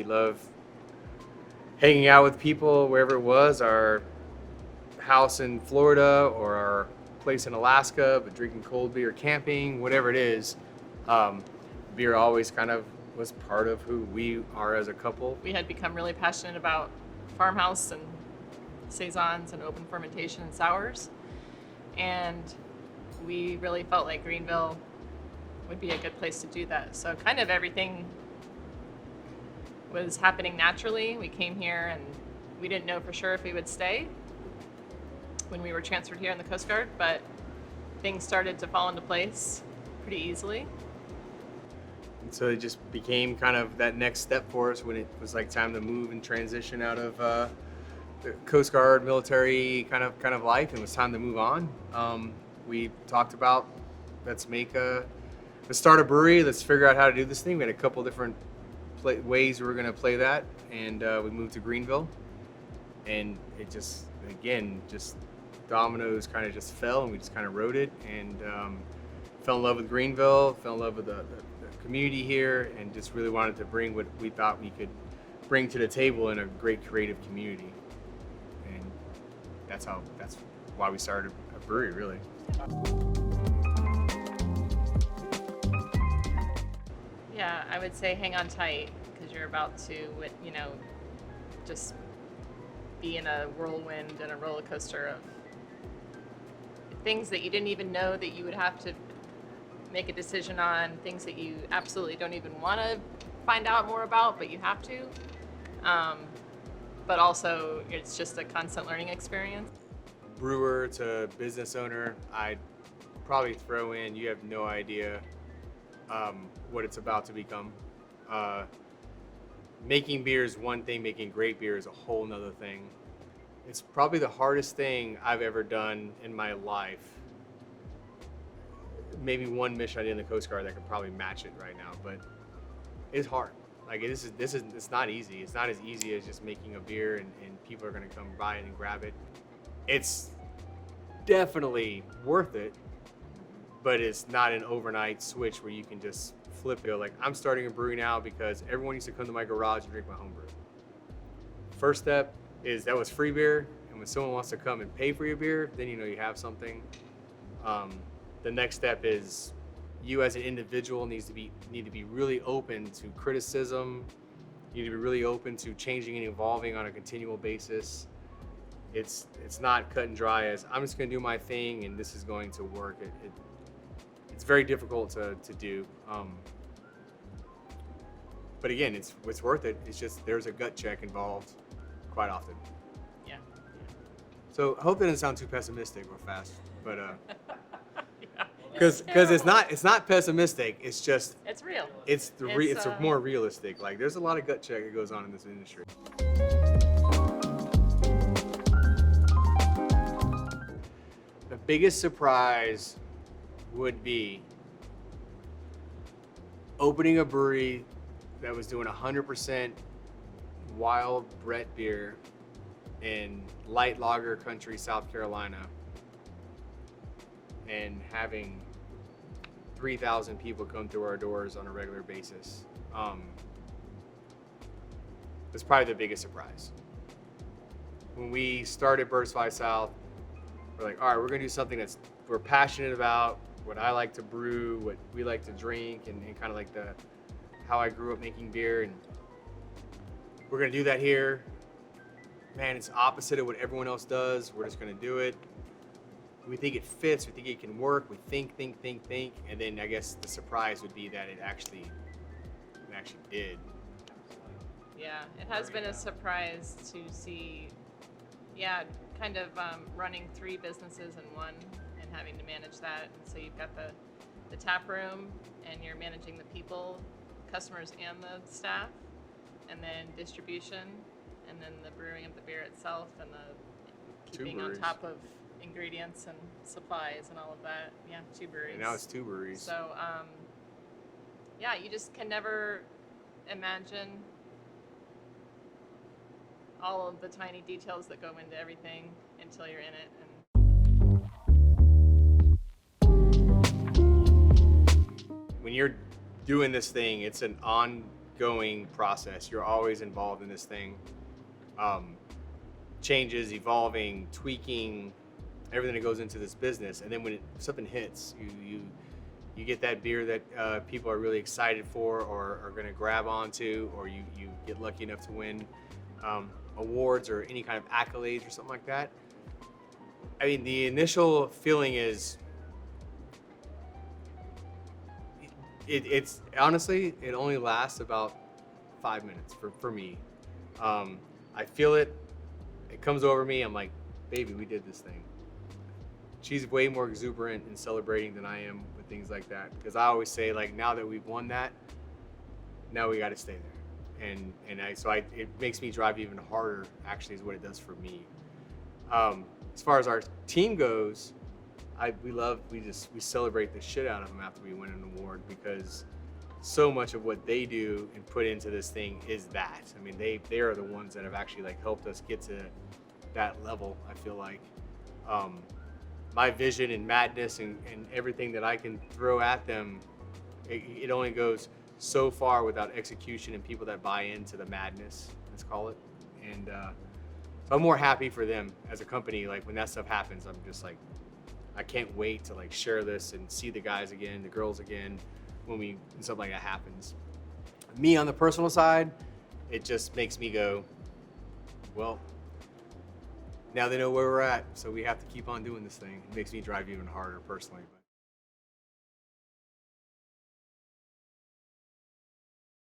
We love hanging out with people wherever it was, our house in Florida or our place in Alaska, but drinking cold beer, camping, whatever it is. Um, Beer always kind of was part of who we are as a couple. We had become really passionate about farmhouse and saisons and open fermentation and sours, and we really felt like Greenville would be a good place to do that. So kind of everything was happening naturally. We came here and we didn't know for sure if we would stay when we were transferred here in the Coast Guard, but things started to fall into place pretty easily. And so it just became kind of that next step for us when it was like time to move and transition out of the Coast Guard military kind of life, and it was time to move on. We talked about let's start a brewery. Let's figure out how to do this thing. We had a couple different ways we were going to play that, and we moved to Greenville, and it just dominoes kind of just fell, and we just kind of rode it, and fell in love with Greenville, fell in love with the community here, and just really wanted to bring what we thought we could bring to the table in a great creative community. And that's why we started a brewery, really. Yeah, I would say hang on tight because you're about to, just be in a whirlwind and a roller coaster of things that you didn't even know that you would have to make a decision on, things that you absolutely don't even want to find out more about, but you have to. But also, it's just a constant learning experience. Brewer to business owner, I'd probably throw in, you have no idea what it's about to become. Making beer is one thing, making great beer is a whole nother thing. It's probably the hardest thing I've ever done in my life. Maybe one mission I did in the Coast Guard that could probably match it right now, but it's hard. Like it's not easy. It's not as easy as just making a beer and people are gonna come buy it and grab it. It's definitely worth it, but it's not an overnight switch where you can just flip it. Like, I'm starting a brewery now because everyone used to come to my garage and drink my home brew. First step is that was free beer, and when someone wants to come and pay for your beer, then you know you have something. The next step is you as an individual need to be really open to criticism. You need to be really open to changing and evolving on a continual basis. It's not cut and dry as I'm just going to do my thing and this is going to work. It's very difficult to do. But again, it's worth it. It's just there's a gut check involved quite often. Yeah. So I hope that doesn't sound too pessimistic or fast, but Yeah. because it's not pessimistic. It's just It's real. it's more realistic. Like, there's a lot of gut check that goes on in this industry. The biggest surprise would be opening a brewery that was doing 100% wild Brett beer in light lager country, South Carolina, and having 3,000 people come through our doors on a regular basis. That's probably the biggest surprise. When we started Burst Fly South, we're like, all right, we're gonna do something we're passionate about, what I like to brew, what we like to drink, and kind of like how I grew up making beer, and we're gonna do that here. Man, it's opposite of what everyone else does. We're just gonna do it. We think it fits, we think it can work, we think, and then I guess the surprise would be that it actually did. Yeah, it has been a surprise to see, kind of running 3 businesses in one and having to manage that. And so you've got the tap room, and you're managing the people, customers and the staff, and then distribution, and then the brewing of the beer itself, and the keeping on top of ingredients and supplies and all of that. Yeah, 2 breweries. And now it's 2 breweries. So, you just can never imagine all of the tiny details that go into everything until you're in it. And when you're doing this thing, it's an going process. You're always involved in this thing. Changes, evolving, tweaking, everything that goes into this business. And then when something hits, you get that beer that people are really excited for or are going to grab onto, or you get lucky enough to win awards or any kind of accolades or something like that. I mean, the initial feeling is, it's honestly, it only lasts about 5 minutes for me. I feel it. It comes over me. I'm like, baby, we did this thing. She's way more exuberant and celebrating than I am with things like that. Because I always say, like, now that we've won that, now we got to stay there. It makes me drive even harder, actually, is what it does for me. As far as our team goes, we celebrate the shit out of them after we win an award, because so much of what they do and put into this thing is that. I mean, they are the ones that have actually like helped us get to that level. I feel like my vision and madness and everything that I can throw at them, it only goes so far without execution and people that buy into the madness, let's call it. And so I'm more happy for them as a company. Like when that stuff happens, I'm just like, I can't wait to like share this and see the guys again, the girls again, when something like that happens. Me on the personal side, it just makes me go, well, now they know where we're at, so we have to keep on doing this thing. It makes me drive even harder personally. But